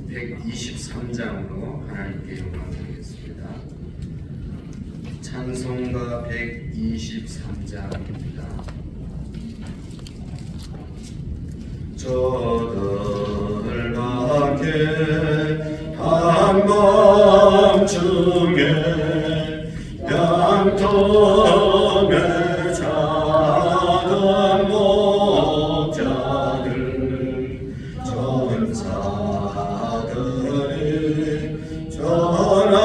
123장으로 하나님께 영광 드리겠습니다. 찬송가 123장입니다. 저들 밖에 한밤중에 양털에 자던 목자들 전사들이 전하여준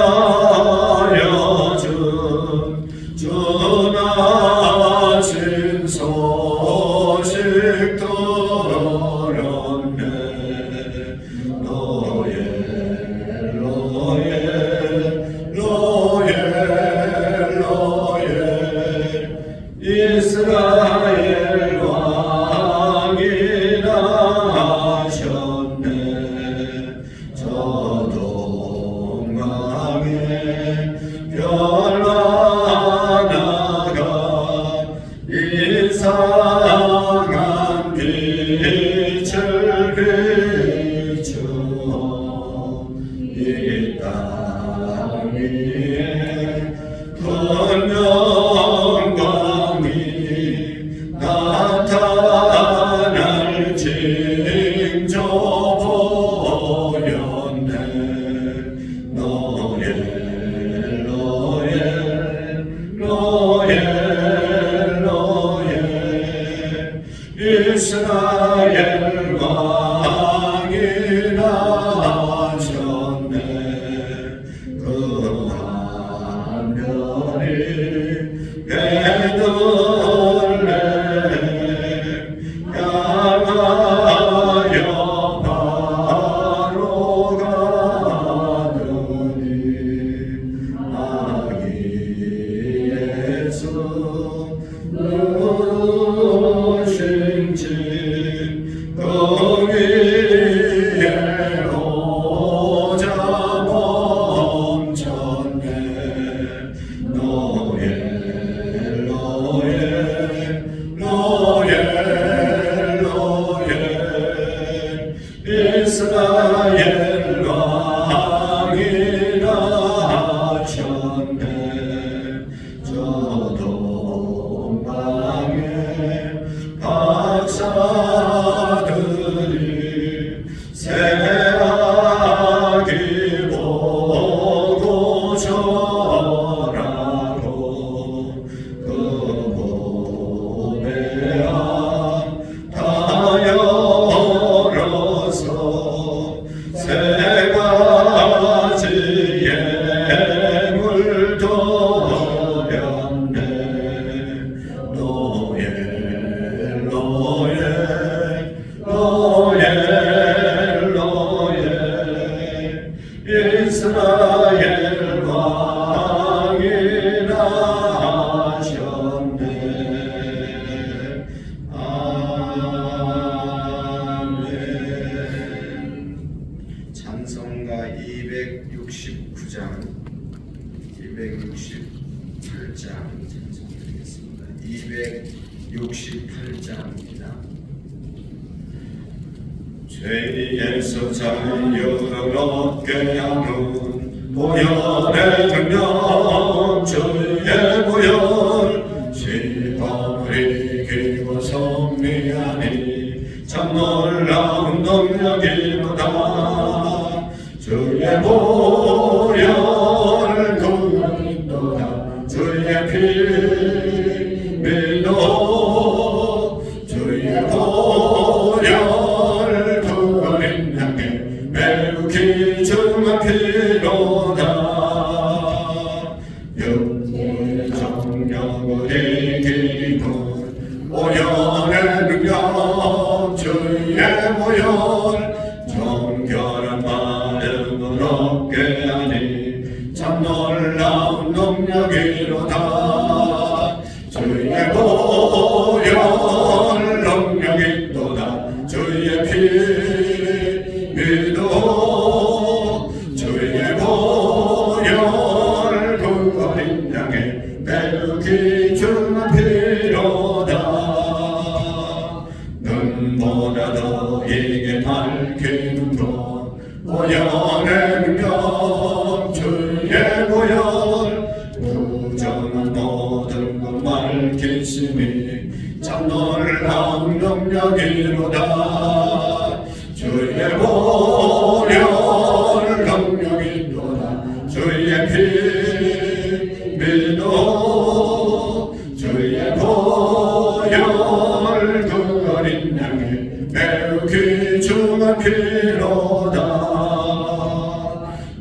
전하신 소식 들었네. 이스라엘 왕이 나셨네. 저 동강에 별 하나가 이상한 빛을 비추어 이 땅 위에 분명광이 나타날 징조 보였네. 노예 노예 노예 노예 이스라엘 왕이 나셨네. 그 하늘이 베들레헴 향하여 바로 가더니 아기 예수 누구신지 그 위에 오자 멈췄네. 노예 노예 노예 노예 이스라엘 왕이 나셨네. 저 동방의 박사들이 새아기 보고 절하고 그 보배야 다 열어서 세 가지의 물 떠렸네. 노예 노예 노예 노예 이스라엘 왕이 나셨네. 아멘. 찬송가 268장 찬송드리겠습니다. 268장입니다. 죄에서 자유를 얻게 하는 보혈의 능력 주의 보혈 시험을 이기고 승리하니 참 놀라운 능력이로다. 주의 보혈 그리도다. 주의 피 믿어 주의 보혈 그린 향해 매우 귀중한 피로다. 영의 정령을 이기는 보혈의 능력 주의 보혈 정결한 마음을 얻게 하니 참 놀라운 능력이로다. 주의 보혈 능력이 또다. 주의 피 믿어 주의 보혈 그린 향해 매우 귀중한 피로다. 눈보다 더 이게 밝히는 것 보혈의 능력 주의 보혈 부정한 모든 것 밝히심이 참 놀라운 능력이로다 주의 보혈 능력이로다 주의 피 믿어 주의 보혈 그 어린 양의 매우 귀중한 피로다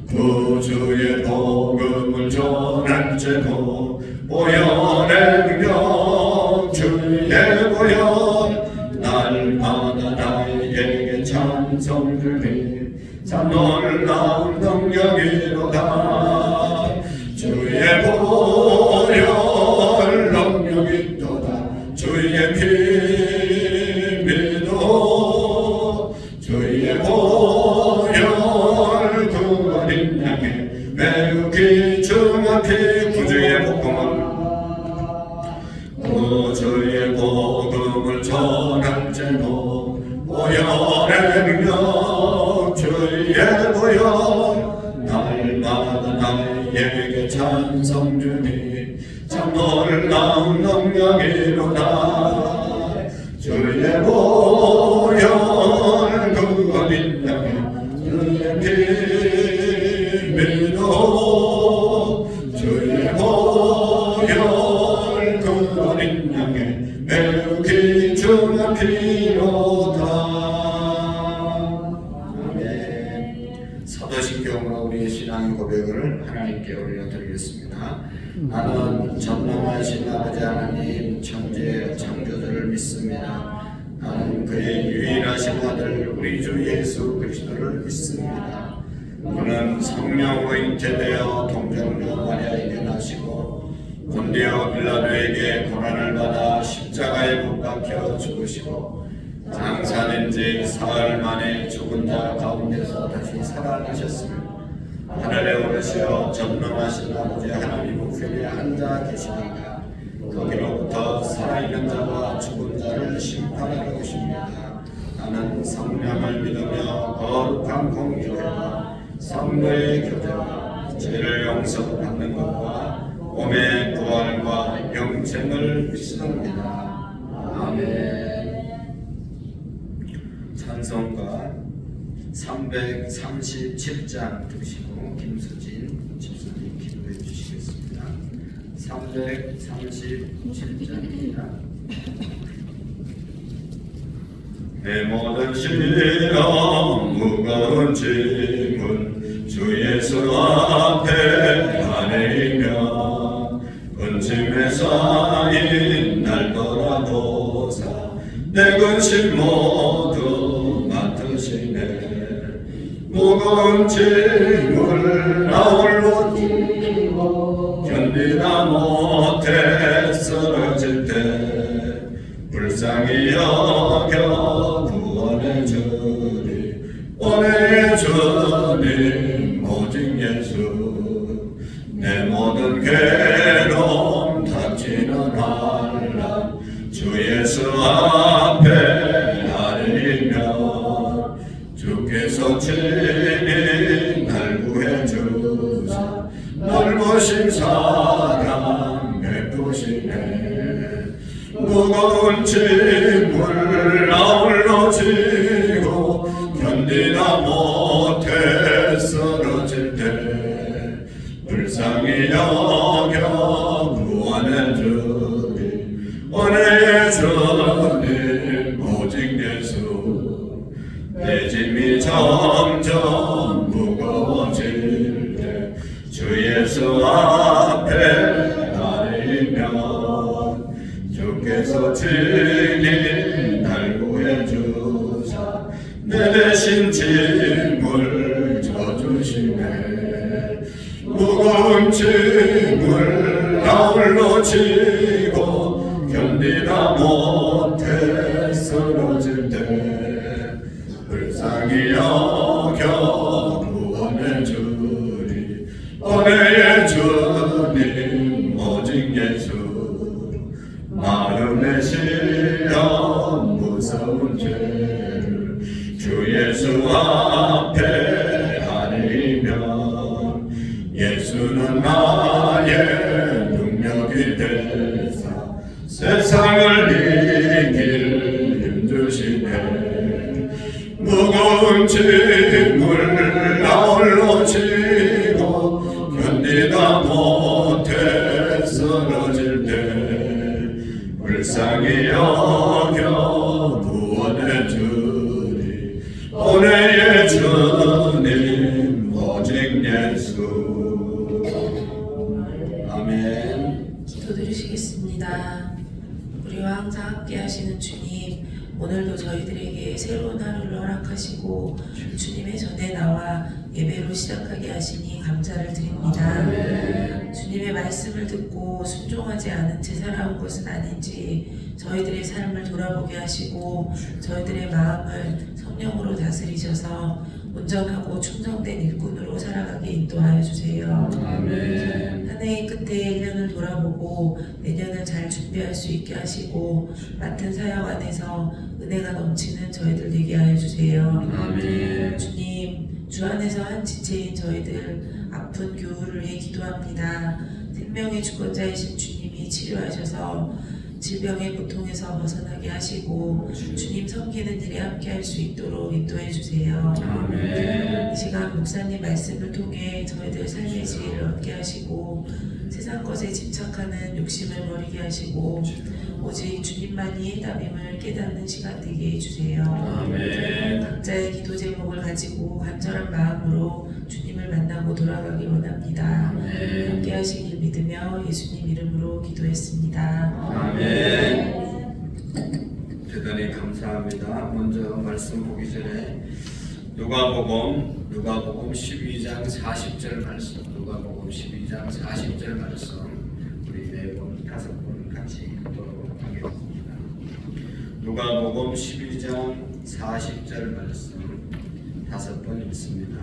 구주의 복음을 전할 때도 보혈의 능력 주의 보혈 날마다 나에게 찬송 주니 참 놀라운 능력이로다 주의 보혈 능력이로다 주의 피 믿어 주의 보혈 그 어린 양의 매우 귀중한 피 구주의 복음을 구주의 복음을 전할 때도 보혈의 능력 주의 보혈 날마다 나에게 찬송 주니 참 놀라운 능력이로다 주의 보혈 그 어린 양의 주의 피 믿어 주의 보혈 그 어린 양의 매우 귀중한 피로다. 아멘. 사도신경으로 우리의 신앙 고백을 하나님께 올려드리겠습니다. 나는 전능하신 아버지 하나님 천재 창조주를 믿습니다. 나는 그의 유일하신 아들 우리 주 예수 그리스도를 믿습니다. 그는 성령으로 잉태되어 동정녀 마리아에게 나시고 본디오 빌라도에게 고난을 받아 십자가에 못 박혀 죽으시고 장사된 지 사흘 만에 죽은 자 가운데서 다시 살아나셨으며 하늘에 오르시어 전능하신 아버지 하나님 우편에 앉아 계시다가 거기로부터 살아있는 자와 죽은 자를 심판하러 오십니다. 나는 성령을 믿으며 거룩한 공교회와 성도의 교제와 죄를 용서받는 것과 몸의 부활과 영생을 믿습니다. 아멘. 찬송가 337장 들으시고 김수진 집사님 기도해 주시겠습니다. 337장입니다. 내 모든 시험 무거운 짐을 주 예수 앞에 아뢰이며 근심에 쌓인 날 돌아보사 내 근심 모두 맡으시네 무거운 짐을 나 홀로 지고 견디다 못해 쓰러질 때 불쌍히 여겨 구원해 주니 원해 주님 오직 예수 내 모든 괴로움 닥치는 한란 주 예수 앞에 아뢰이며 주께서 친히 날 구해 주사 넓으신 사랑 베푸시네 무거운 짐을 나 홀로 지고 견디다 못해 쓰러질 때 불쌍히 여겨 구원해 주니 원해 주님 오직 예수 내 짐이 점점 무거워질 때 주 예수 앞에 아뢰면 주께서 친히 날 구해 주사 내 대신 짐을 져주시네 무거운 짐을 나 홀로 지고 견디다 못해 쓰러질 때 불쌍히 여겨 구원해 주리 원해 주님 오직 예수 마음의 시험 무서운 죄를 주 예수 앞에 무거운 짐을 나홀로 지고 견디다 못해 쓰러질 때 불쌍히 여겨 구원해 주니 은혜의 주님 오직 예수. 아멘. 기도 드리시겠습니다. 우리와 항상 함께 하시는 주님, 오늘도 저희들에게 새로운 하루를 허락하시고 주님의 전에 나와 예배로 시작하게 하시니 감사를 드립니다. 주님의 말씀을 듣고 순종하지 않은 채 살아온 것은 아닌지 저희들의 삶을 돌아보게 하시고 저희들의 마음을 성령으로 다스리셔서 온전하고 충성된 일꾼으로 살아가게 인도하여 주세요. 아멘. 한 해의 끝에 1년을 돌아보고 내년을 잘 준비할 수 있게 하시고 맡은 사역 안에서 은혜가 넘치는 저희들 되게 하여 주세요. 아멘. 주님, 주 안에서 한 지체인 저희들 아픈 교우를 위해 기도합니다. 생명의 주권자이신 주님이 치료하셔서 질병의 고통에서 벗어나게 하시고 주님 섬기는 일에 함께 할 수 있도록 인도해 주세요. 아멘. 이 시간 목사님 말씀을 통해 저희들 삶의 지혜를 얻게 하시고 세상 것에 집착하는 욕심을 버리게 하시고 오직 주님만이 해답임을 깨닫는 시간 되게 해주세요. 아멘. 각자의 기도 제목을 가지고 간절한 마음으로 주님을 만나고 돌아가길 원합니다. 함께 하시길 믿으며 예수님 이름으로 기도했습니다. 아멘. 대단히 감사합니다. 먼저 말씀 보기 전에 누가복음 12장 40절 말씀, 누가복음 12장 40절 말씀 우리 4번, 5번 같이 읽도록 하겠습니다. 누가복음 12장 40절 말씀 5번 읽습니다.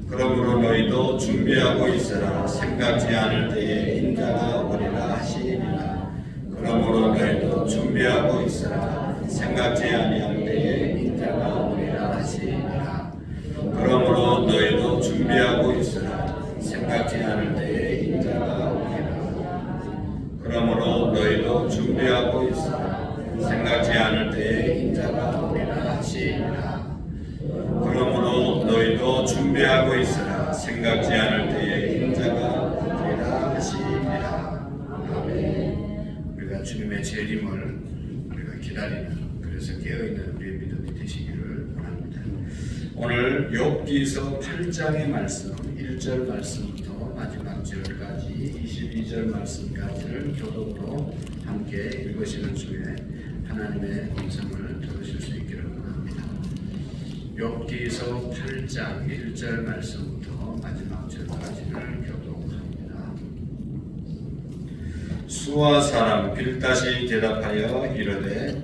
그러므로 너희도 준비하고 있으라. 생각지 않을 때에 인자가 오리라 하시니라. 그러므로 너희도 준비하고 있으라. 생각지 아니할 때에 인자가 오리라 하시니라. 그러므로 너희도 준비하고 있으라. 생각지 않을 때에 인자가 오리라. 그러므로 너희도 준비하고 있으라. 생각지 않을 때에 인자가 오리라 하시니라. 그러므로 너희도 준비하고 있으라. 생각지 않을 때에 인자가 오리라 하시니라. 아멘. 우리가 주님의 재림을 우리가 기다리는, 그래서 깨어있는 우리의 믿음이 되시기를 원합니다. 오늘 욥기서 8장의 말씀 1절 말씀부터 마지막 절까지 22절 말씀까지를 교독으로 함께 읽으시는 중에 하나님의 음성을 들으실 수 있기를 원합니다. 욥기서 8장 1절 말씀부터 마지막 절까지를 교독합니다. 수아 사람 빌닷이 대답하여 이르되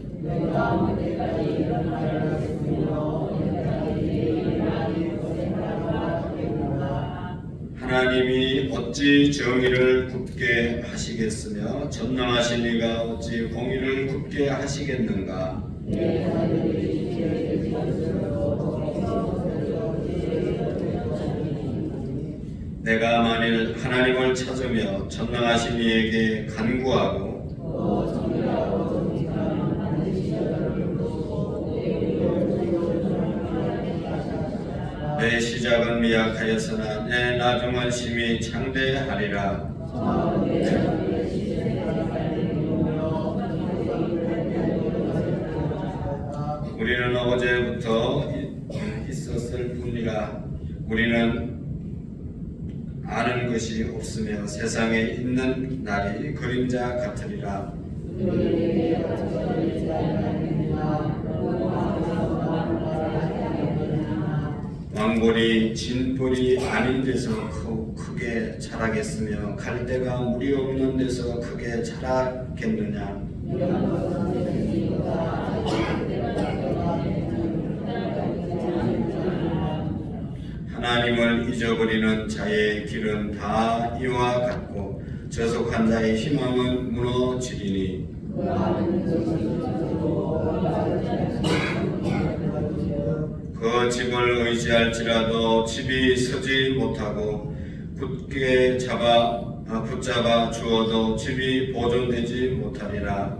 하나님이 어찌 정의를 굳게 하시겠으며 전능하신 이가 어찌 공의를 굳게 하시겠는가. 내가 만일 하나님을 찾으며 전능하신 이에게 간구하고 내 시작은 미약하였으나 내 나중은 심히 창대하리라. 우리는 어제부터 있었을 뿐이라. 우리는 아는 것이 없으며 세상에 있는 날이 그림자 같으리라. 왕골이 진볼이 아닌 데서 크게 자라겠으며 갈대가 물이 없는 데서 크게 자라겠느냐. 하나님을 잊어버리는 자의 길은 다 이와 같고 저속한 자의 희망은 무너지리니. 그 집을 의지할지라도 집이 서지 못하고 붙잡아 주어도 집이 보존되지 못하리라.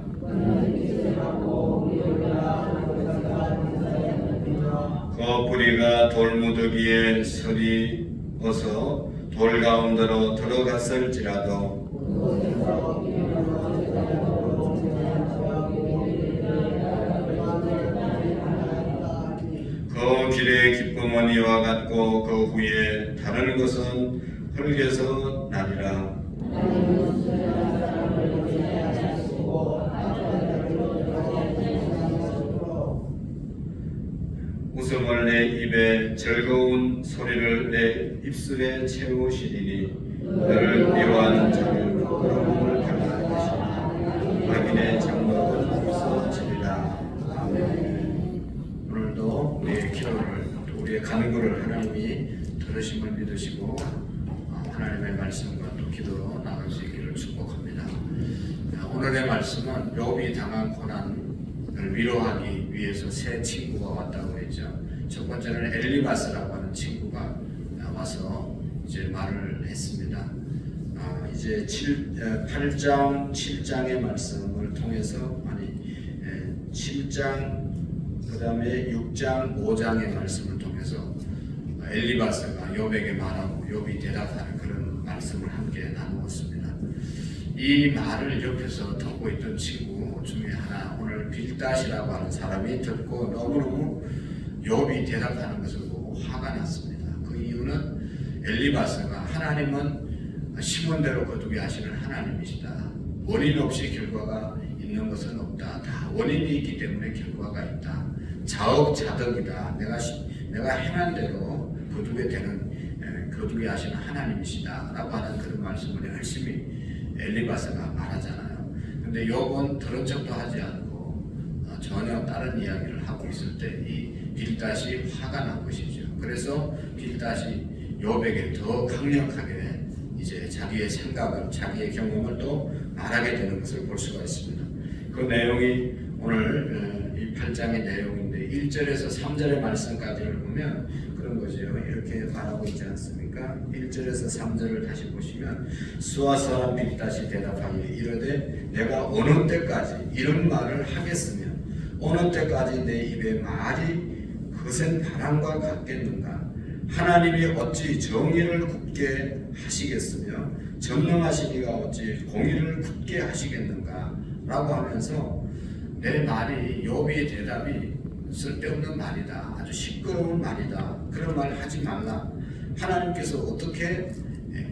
그 뿌리가 내가 돌무더기에 서리어서 돌 가운데로 들어갔을지라도 그 길의 기쁨은 이와 같고 그 후에 다른 것은 흙에서 나리라. 웃음을 내 입에 즐거운 소리를 내 입술에 채우시리니 너를 미워하는 자를 부끄러움을 당할 것이나 악인의 장막은 없어지리라. 아멘. 오늘도 우리의 기도를 또 우리의 간구를 하나님이 들으심을 믿으시고 하나님의 말씀과 또 기도로 나갈 수 있기를 축복합니다. 오늘의 말씀은 욥이 당한 고난을 위로하기 위해서 세 친구가 왔다고 했죠. 첫 번째는 엘리바스라고 하는 친구가 와서 이제 말을 했습니다. 이제 8장 7장의 말씀을 통해서 7장 그 다음에 6장 5장의 말씀을 통해서 엘리바스가 욥에게 말하고 욥이 대답하는 그런 말씀을 함께 나누었습니다. 이 말을 옆에서 듣고 있던 친구 중에 하나, 오늘 빌닷이라고 하는 사람이 듣고 너무너무 욥이 대답하는 것을 보고 화가 났습니다. 그 이유는 엘리바스가 하나님은 심은 대로 거두게 하시는 하나님이시다. 원인 없이 결과가 있는 것은 없다. 다 원인이 있기 때문에 결과가 있다. 자업자득이다. 내가 행한 대로 거두게 하시는 하나님이시다 라고 하는 그런 말씀을 열심히 엘리바스가 말하잖아요. 근데 욥은 들은 척도 하지 않고 전혀 다른 이야기를 하고 있을 때 이 빌닷이 화가 난 것이죠. 그래서 빌닷이 욥에게 더 강력하게 이제 자기의 생각을, 자기의 경험을 또 말하게 되는 것을 볼 수가 있습니다. 그 내용이 오늘 이 8장의 내용인데 1절에서 3절의 말씀까지를 보면 그런 거죠. 이렇게 말하고 있지 않습니까? 1절에서 3절을 다시 보시면 수아 사람 빌닷이 대답하기를 이르되 내가 어느 때까지 이런 말을 하겠으며 어느 때까지 내 입에 말이 거센 바람과 같겠는가? 하나님이 어찌 정의를 굳게 하시겠으며 전능하시니가 어찌 공의를 굳게 하시겠는가? 라고 하면서 내 말이, 욥의 대답이 쓸데없는 말이다. 아주 시끄러운 말이다. 그런 말 하지 말라. 하나님께서 어떻게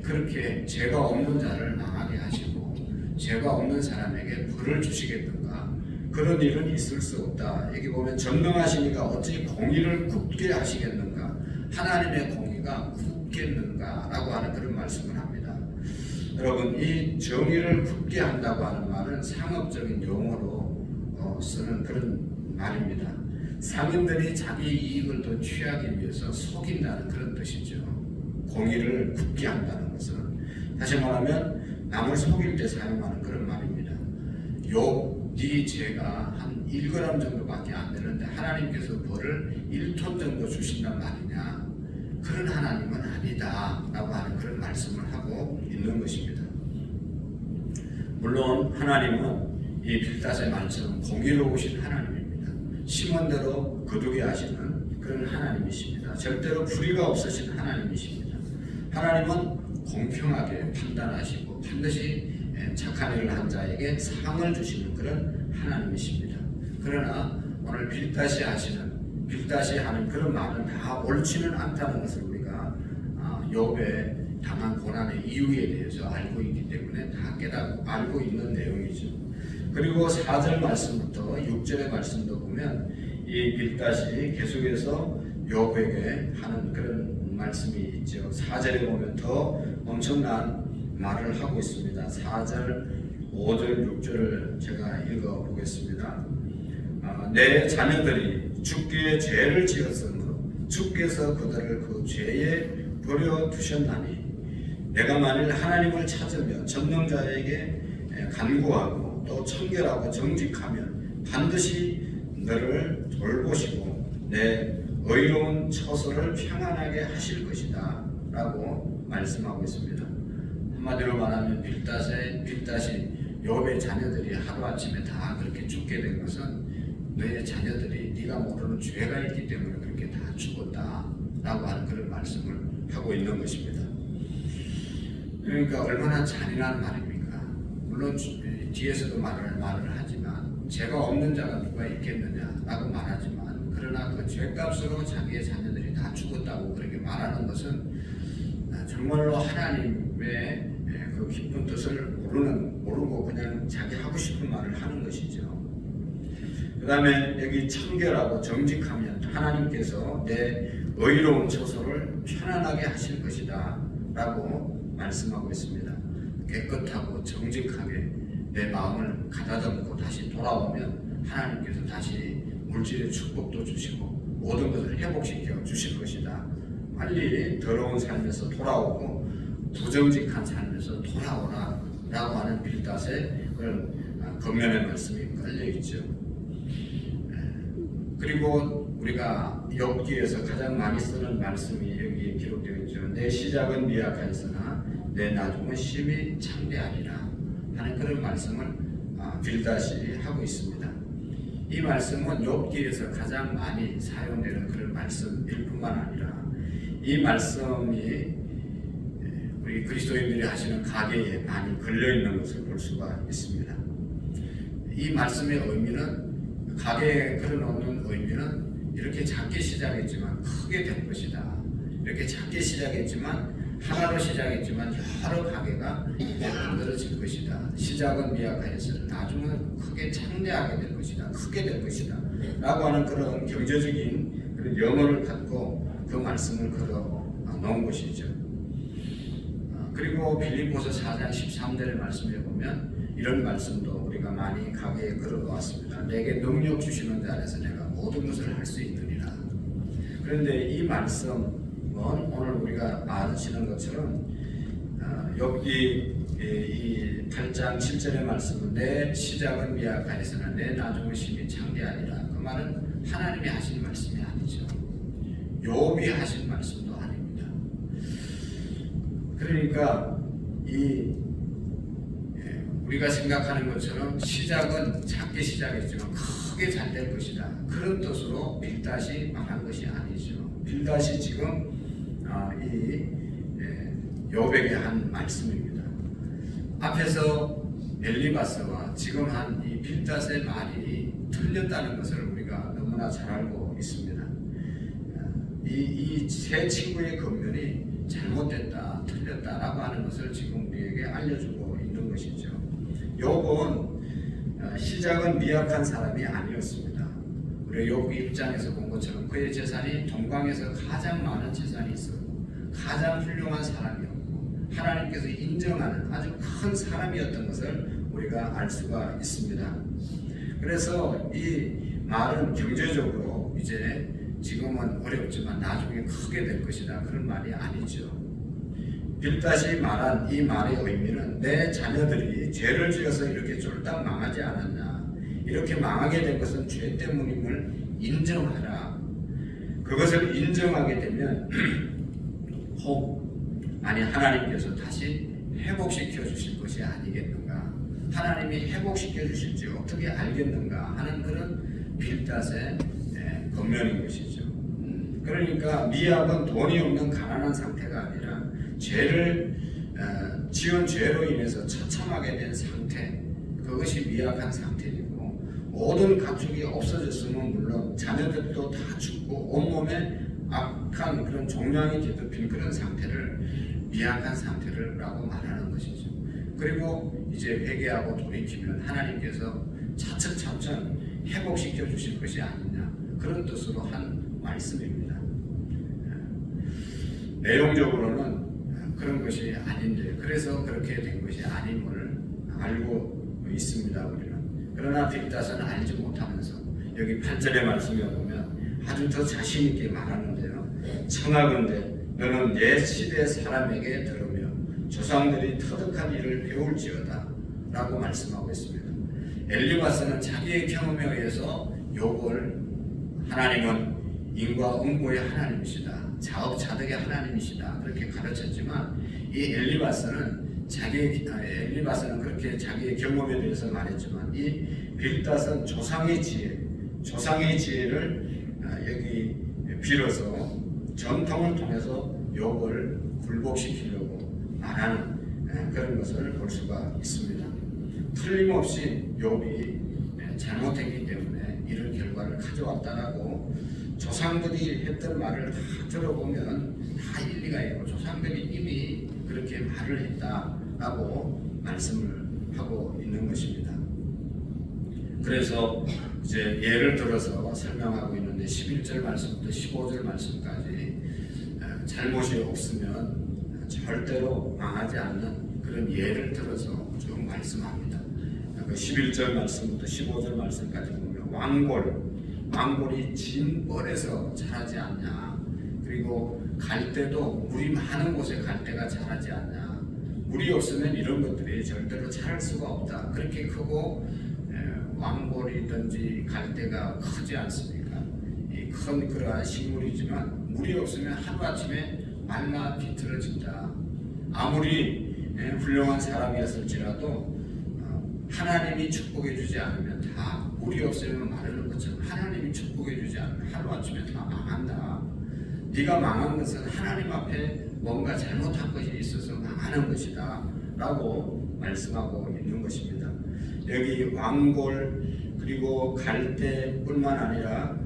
그렇게 죄가 없는 자를 망하게 하시고 죄가 없는 사람에게 벌을 주시겠는가? 그런 일은 있을 수 없다. 여기 보면 전능하시니가 어찌 공의를 굳게 하시겠는가? 하나님의 공의가 굳겠는가? 라고 하는 그런 말씀을 합니다. 여러분, 이 정의를 굳게 한다고 하는 말은 상업적인 용어로 쓰는 그런 말입니다. 상인들이 자기 이익을 더 취하기 위해서 속인다는 그런 뜻이죠. 공의를 굳게 한다는 것은 다시 말하면 남을 속일 때 사용하는 그런 말입니다. 네 죄가 한 1g 정도밖에 안 되는데 하나님께서 벌을 1톤 정도 주신단 말이냐? 그런 하나님은 아니다 라고 하는 그런 말씀을 하고 있는 것입니다. 물론 하나님은 이 빌닷의 말처럼 공의로우신 하나님입니다. 심은 대로 거두게 하시는 그런 하나님이십니다. 절대로 불의가 없으신 하나님이십니다. 하나님은 공평하게 판단하시고 반드시 착한 일을 한 자에게 상을 주시는 그런 하나님이십니다. 그러나 오늘 빌닷이 하는 그런 말은 다 옳지는 않다는 것을 우리가 욥의 당한 고난의 이유에 대해서 알고 있기 때문에 다 깨닫고 알고 있는 내용이죠. 그리고 4절 말씀부터 6절의 말씀도 보면 이 빌닷이 계속해서 욥에게 하는 그런 말씀이 있죠. 4절에 보면 더 엄청난 말을 하고 있습니다. 4절, 5절, 6절을 제가 읽어보겠습니다. 내 자녀들이 주께 죄를 지었으므로 주께서 그들을 그 죄에 버려두셨나니 내가 만일 하나님을 찾으며 전능자에게 간구하고 또 청결하고 정직하면 반드시 너를 돌보시고 내 의로운 처소를 평안하게 하실 것이다 라고 말씀하고 있습니다. 한마디로 말하면 빌닷이 욥의 자녀들이 하루아침에 다 그렇게 죽게 된 것은 너의 자녀들이 네가 모르는 죄가 있기 때문에 그렇게 다 죽었다 라고 하는 그런 말씀을 하고 있는 것입니다. 그러니까 얼마나 잔인한 말입니까? 물론 뒤에서도 말을 하지만 죄가 없는 자가 누가 있겠느냐라고 말하지만, 그러나 그 죄값으로 자기의 자녀들이 다 죽었다고 그렇게 말하는 것은 정말로 하나님의 그 깊은 뜻을 모르고 그냥 자기 하고 싶은 말을 하는 것이죠. 그 다음에 여기 청결하고 정직하면 하나님께서 내 의로운 처소를 편안하게 하실 것이다 라고 말씀하고 있습니다. 깨끗하고 정직하게 내 마음을 가다듬고 다시 돌아오면 하나님께서 다시 물질의 축복도 주시고 모든 것을 회복시켜 주실 것이다. 빨리 더러운 삶에서 돌아오고 부정직한 삶에서 돌아오라 라고 하는 빌닷의 그런 겉면의 말씀이 깔려있죠. 그리고 우리가 욥기에서 가장 많이 쓰는 말씀이 여기 기록되어 있죠. 내 시작은 미약하였으나 내 나중은 심히 창대하리라 하는 그런 말씀을 빌닷이 하고 있습니다. 이 말씀은 욥기에서 가장 많이 사용되는 그런 말씀일 뿐만 아니라 이 말씀이 우리 그리스도인들이 하시는 가계에 많이 걸려있는 것을 볼 수가 있습니다. 이 말씀의 의미는, 가계에 걸어놓는 의미는 이렇게 작게 시작했지만 크게 될 것이다. 이렇게 작게 시작했지만 하나로 시작했지만 여러 가계가 이제 만들어질 것이다. 시작은 미약하였으나 나중은 크게 창대하게 될 것이다. 크게 될 것이다. 라고 하는 그런 경제적인 그런 영어를 갖고 그 말씀을 걸어 놓은 것이죠. 그리고 빌립보서 4장 13절의 말씀에 보면 이런 말씀도 우리가 많이 가게에 걸어 놓았습니다. 내게 능력 주시는 자 안에서 내가 모든 것을 할 수 있느니라. 그런데 이 말씀은 오늘 우리가 아시는 것처럼 여기 이 8장 7절의 말씀은 내 시작은 미약하였으나 내 나중은 심히 창대하니라. 그 말은 하나님이 하신 말씀이 아니죠. 욥이 하신 말씀도 아닙니다. 그러니까 우리가 생각하는 것처럼 시작은 작게 시작했지만 크게 잘 될 것이다. 그런 뜻으로 빌닷이 말한 것이 아니죠. 빌닷이 지금 욥에게 한 말씀입니다. 앞에서 엘리바스와 지금 한 이 빌닷의 말이 틀렸다는 것을 우리가 너무나 잘 알고 있습니다. 이 세 친구의 겉면이 잘못됐다, 틀렸다라고 하는 것을 지금 우리에게 알려주고 있는 것이죠. 욥은 시작은 미약한 사람이 아니었습니다. 우리 욥 입장에서 본 것처럼 그의 재산이 동방에서 가장 많은 재산이 있었고 가장 훌륭한 사람이었고 하나님께서 인정하는 아주 큰 사람이었던 것을 우리가 알 수가 있습니다. 그래서 이 말은 경제적으로 이제 지금은 어렵지만 나중에 크게 될 것이다 그런 말이 아니죠. 빌닷이 말한 이 말의 의미는 내 자녀들이 죄를 지어서 이렇게 쫄딱 망하지 않았나, 이렇게 망하게 된 것은 죄 때문임을 인정하라. 그것을 인정하게 되면 하나님께서 다시 회복시켜 주실 것이 아니겠는가, 하나님이 회복시켜 주실지 어떻게 알겠는가 하는 그런 빌닷의 겉면인 것이죠. 그러니까 미약은 돈이 없는 가난한 상태가 아니라 죄를 지은 죄로 인해서 처참하게 된 상태, 그것이 미약한 상태이고 모든 가축이 없어졌으면 물론 자녀들도 다 죽고 온몸에 악한 그런 종양이 뒤덮인 그런 상태를 미약한 상태라고 말하는 것이죠. 그리고 이제 회개하고 돌이키면 하나님께서 차츰차츰 회복시켜 주실 것이 아니냐 그런 뜻으로 한 말씀입니다. 내용적으로는 그런 것이 아닌데 그래서 그렇게 된 것이 아님을 알고 있습니다. 우리는. 그러나 빌닷은 알지 못하면서 여기 8절의 말씀에 보면 아주 더 자신 있게 말하는데요. 청하건대 너는 옛 시대 사람에게 들으며 조상들이 터득한 일을 배울지어다 라고 말씀하고 있습니다. 엘리바스는 자기의 경험에 의해서 욥을 하나님은 인과 응고의 하나님이시다, 자업자득의 하나님이시다 그렇게 가르쳤지만 이 엘리바스는 그렇게 자기의 경험에 대해서 말했지만 이 빌닷은 조상의 지혜를 여기 빌어서 전통을 통해서 욥을 굴복시키려고 말하는 그런 것을 볼 수가 있습니다. 틀림없이 욥이 잘못했기 때문에 이런 결과를 가져왔다라고 조상들이 했던 말을 다 들어보면 다 일리가 있고 조상들이 이미 그렇게 말을 했다라고 말씀을 하고 있는 것입니다. 그래서 이제 예를 들어서 설명하고 있는데 11절 말씀부터 15절 말씀까지 잘못이 없으면 절대로 망하지 않는 그런 예를 들어서 쭉 말씀합니다. 그 11절 말씀부터 15절 말씀까지 보면 왕골이 진 뻘에서 자라지 않냐, 그리고 갈대도 물이 많은 곳에 갈대가 자라지 않냐, 물이 없으면 이런 것들이 절대로 자랄 수가 없다. 그렇게 크고 왕골이든지 갈대가 크지 않습니까? 이 큰 그러한 식물이지만 물이 없으면 하루아침에 말라 비틀어진다. 아무리 훌륭한 사람이었을지라도 하나님이 축복해 주지 않으면 다 물이 없으면 마르는 것처럼 하나님이 축복해 주지 않으면 하루아침에 다 망한다. 네가 망한 것은 하나님 앞에 뭔가 잘못한 것이 있어서 망하는 것이다 라고 말씀하고 있는 것입니다. 여기 왕골 그리고 갈대뿐만 아니라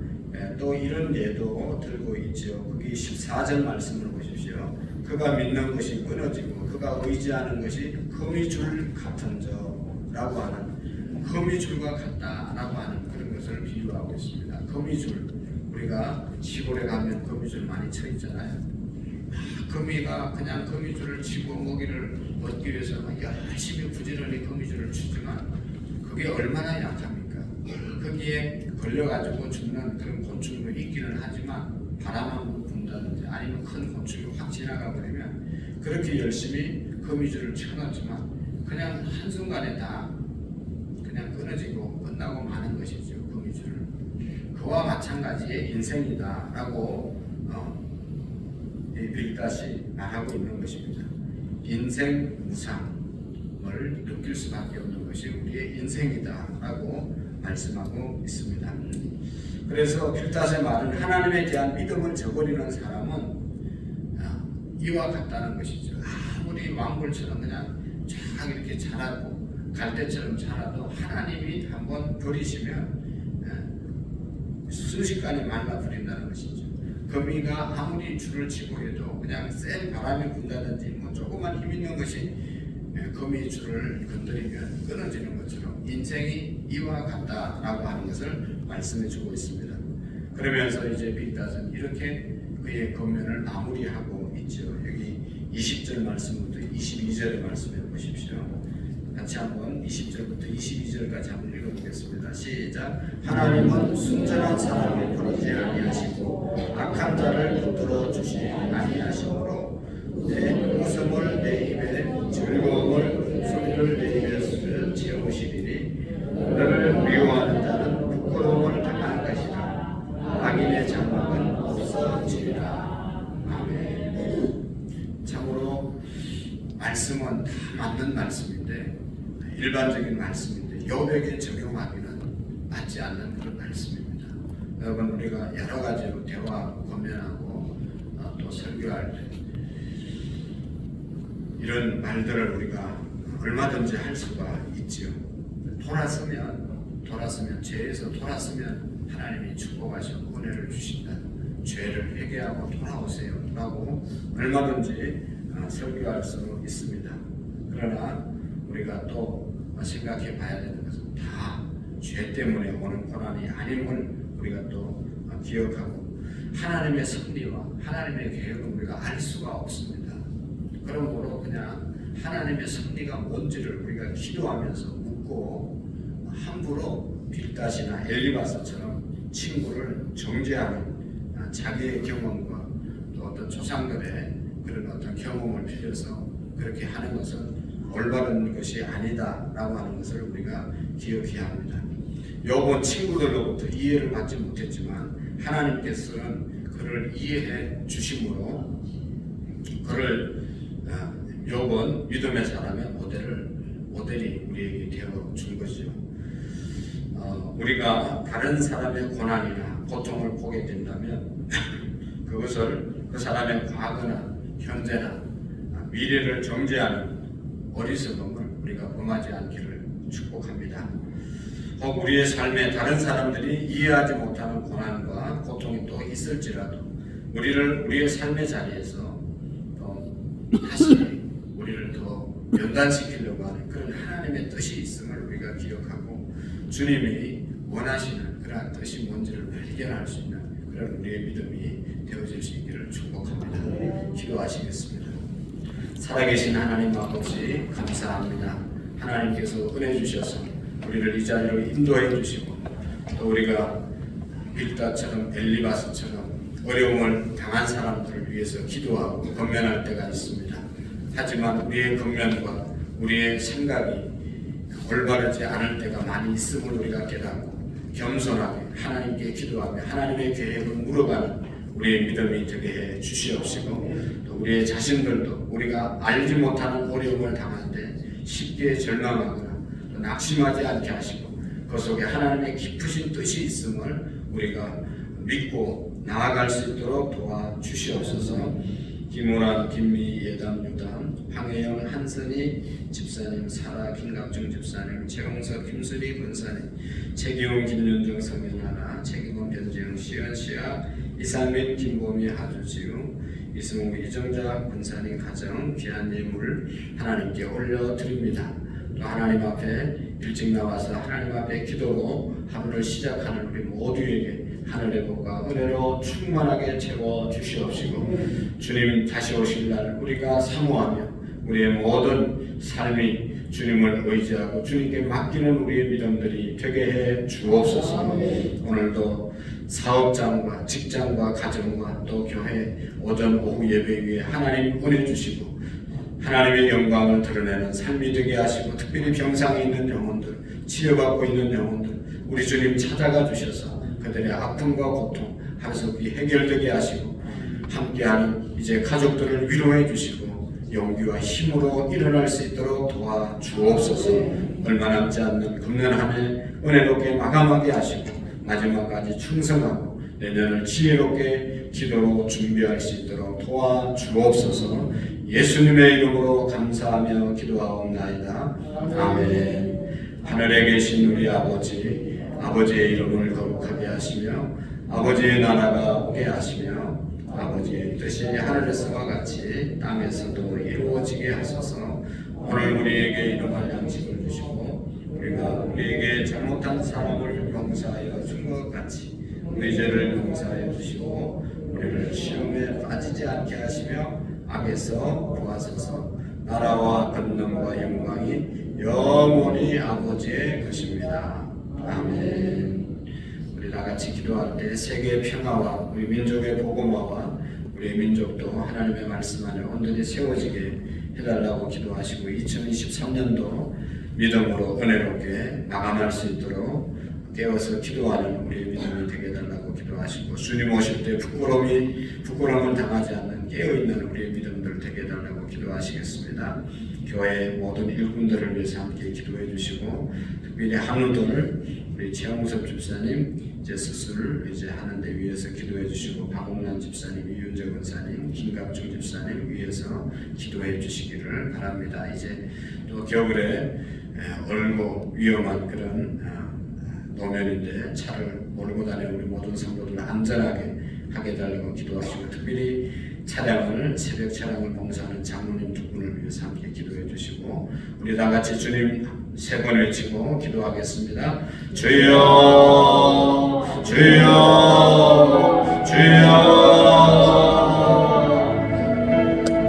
또 이런 예도 들고 있죠. 거기 14절 말씀을 보십시오. 그가 믿는 것이 끊어지고 그가 의지하는 것이 거미줄 같은 저라고 하는, 거미줄과 같다라고 하는 그런 것을 비유하고 있습니다. 거미줄, 우리가 시골에 가면 거미줄 많이 쳐 있잖아요. 거미가 그냥 거미줄을 치고 먹이를 얻기 위해서 열심히 부지런히 거미줄을 치지만 그게 얼마나 약합니까? 거기에 걸려가지고 죽는 그런 곤충도 있기는 하지만 바람 한번 분다든지 아니면 큰 곤충이 확 지나가 버리면 그렇게 열심히 거미줄을 쳐놨지만 그냥 한순간에 다 그냥 끊어지고 끝나고 마는 것이죠. 거미줄을. 그와 마찬가지의 인생이다라고 빌닷이 말하고 있는 것입니다. 인생 무상을 느낄 수밖에 없는 것이 우리의 인생이다라고 말씀하고 있습니다. 그래서 빌닷의 말은 하나님에 대한 믿음을 저버리는 사람은 이와 같다는 것이죠. 아무리 왕골처럼 그냥 쫙 이렇게 자라고 갈대처럼 자라도 하나님이 한번 버리시면 순식간에 말라버린다는 것이죠. 거미가 아무리 줄을 치고 해도 그냥 센 바람이 분다든지 뭐 조그만 힘 있는 것이 거미 줄을 건드리면 끊어지는 것처럼 인생이 이와 같다라고 하는 것을 말씀해 주고 있습니다. 그러면서 이제 빌닷은 이렇게 그의 권면을 마무리하고 있죠. 여기 20절 말씀부터 22절의 말씀을 보십시오. 같이 한번 20절부터 22절까지 한번 읽어보겠습니다. 시작. 하나님은 순전한 사람을 버리지 아니하시고 악한 자를 붙들어 주시지 아니하시므로 내 웃음을 내 입에 즐거움을 소리를 내 입에 채우시리니 너를 미워하는 자는 부끄러움을 당할 것이다. 악인의 장막은 없어지리라. 아멘. 참으로 말씀은 다 맞는 말씀인데 일반적인 말씀인데 욥에게 적용하기는 맞지 않는 그런 말씀입니다. 여러분, 우리가 여러 가지로 대화하고 권면하고 또 설교할 때 이런 말들을 우리가 얼마든지 할 수가 있지요. 돌았으면 죄에서 돌았으면 하나님이 축복하시고 은혜를 주신다. 죄를 회개하고 돌아오세요 라고 얼마든지 설교할 수 있습니다. 그러나 우리가 또 생각해 봐야 되는 것은 다 죄 때문에 오는 고난이 아님을 우리가 또 기억하고 하나님의 섭리와 하나님의 계획을 우리가 알 수가 없습니다. 그러므로 그냥 하나님의 섭리가 뭔지를 우리가 기도하면서 묻고 함부로 빌닷이나 엘리바스처럼 친구를 정죄하는 자기의 경험과 또 어떤 조상들의 그런 어떤 경험을 빌려서 그렇게 하는 것은 올바른 것이 아니다라고 하는 것을 우리가 기억해야 합니다. 욥은 친구들로부터 이해를 받지 못했지만 하나님께서는 그를 이해해 주심으로 그를 욥은 믿음의 사람의 모델이 우리에게 되어 준 것이죠. 우리가 다른 사람의 고난이나 고통을 보게 된다면 그것을 그 사람의 과거나 현재나 미래를 정죄하는 어리석음을 우리가 범하지 않기를 축복합니다. 혹 우리의 삶에 다른 사람들이 이해하지 못하는 고난과 고통이 또 있을지라도 우리의 삶의 자리에서 또 다시 우리를 더 연단시키려고 하는 그런 하나님의 뜻이 있음을 우리가 기억하고 주님이 원하시는 그러한 뜻이 뭔지를 발견할 수 있는 그런 우리의 믿음이 되어질 수 있기를 축복합니다. 기도하시겠습니다. 살아계신 하나님 아버지 감사합니다. 하나님께서 은혜 주셔서 우리를 이 자리로 인도해 주시고 또 우리가 빌다처럼 엘리바스처럼 어려움을 당한 사람들을 위해서 기도하고 건면할 때가 있습니다. 하지만 우리의 건면과 우리의 생각이 올바르지 않을 때가 많이 있음을 우리가 깨닫고 겸손하게 하나님께 기도하며 하나님의 계획을 물어가는 우리의 믿음이 되게 해 주시옵시고 또 우리의 자신들도 우리가 알지 못하는 어려움을 당할 때 쉽게 절망하거나 또 낙심하지 않게 하시고 그 속에 하나님의 깊으신 뜻이 있음을 우리가 믿고 나아갈 수 있도록 도와주시옵소서. 김호란, 김미, 예담, 유담, 황혜영, 한선희 집사님, 사라, 김갑중 집사님, 최홍석, 김수리 권사님, 최기훈, 김윤정, 성현하나, 최기범, 변재영, 시연, 시아, 이상민, 김보미, 하주지우, 이승우, 이정자 권사님 가정 귀한 예물 하나님께 올려드립니다. 또 하나님 앞에 일찍 나와서 하나님 앞에 기도로 하루를 시작하는 우리 모두에게 하늘의 복과 은혜로 충만하게 채워 주시옵시고 주님 다시 오실 날 우리가 사모하며 우리의 모든 삶이 주님을 의지하고 주님께 맡기는 우리의 믿음들이 되게 해 주옵소서. 오늘도 사업장과 직장과 가정과 또 교회 오전 오후 예배 위에 하나님 은혜 주시고 하나님의 영광을 드러내는 삶이 되게 하시고 특별히 병상에 있는 영혼들, 치료받고 있는 영혼들 우리 주님 찾아가 주셔서 그들의 아픔과 고통 하루속히 해결되게 하시고 함께하는 이제 가족들을 위로해 주시고 용기와 힘으로 일어날 수 있도록 도와주옵소서. 얼마 남지 않는 금년 한 해 은혜롭게 마감하게 하시고 마지막까지 충성하고 내년을 지혜롭게 기도로 준비할 수 있도록 도와주옵소서. 예수님의 이름으로 감사하며 기도하옵나이다. 아멘. 하늘에 계신 우리 아버지, 아버지의 이름을 거룩하게 하시며 아버지의 나라가 오게 하시며 아버지의 뜻이 하늘에서와 같이 땅에서도 이루어지게 하소서. 오늘 우리에게 일용할 양식을 주시고 우리가 우리에게 잘못한 사람을 용서하여 준 것 같이 우리 죄를 용서하여 주시고 우리를 시험에 빠지지 않게 하시며 악에서 구하소서. 나라와 권능과 영광이 영원히 아버지의 것입니다. 아멘. 우리 다같이 기도할 때 세계의 평화와 우리 민족의 복음화와 우리 민족도 하나님의 말씀 안에 온전히 세워지게 해달라고 기도하시고 2023년도 믿음으로 은혜롭게 마감할 수 있도록 깨어서 기도하는 우리의 믿음이 되게 해달라고 기도하시고 주님 오실 때 부끄러움을 당하지 않는 깨어있는 우리의 믿음들 되게 해달라고 기도하시겠습니다. 교회 모든 일꾼들을 위해서 함께 기도해 주시고 특별히 한우들 우리 최홍섭 집사님 이제 수술을 하는데 위해서 기도해 주시고 박홍란 집사님, 이윤재 권사님, 김갑중 집사님 위해서 기도해 주시기를 바랍니다. 이제 또 겨울에 얼고 위험한 그런 노면인데 차를 몰고 다니는 우리 모든 성도들 안전하게 하게 해달라고 기도하시고 특별히 새벽 차량을 봉사하는 장로님 두 분을 위해서 함께 기도해 주시고 우리 다 같이 주님 세 번 외치고 기도하겠습니다. 주여 주여 주여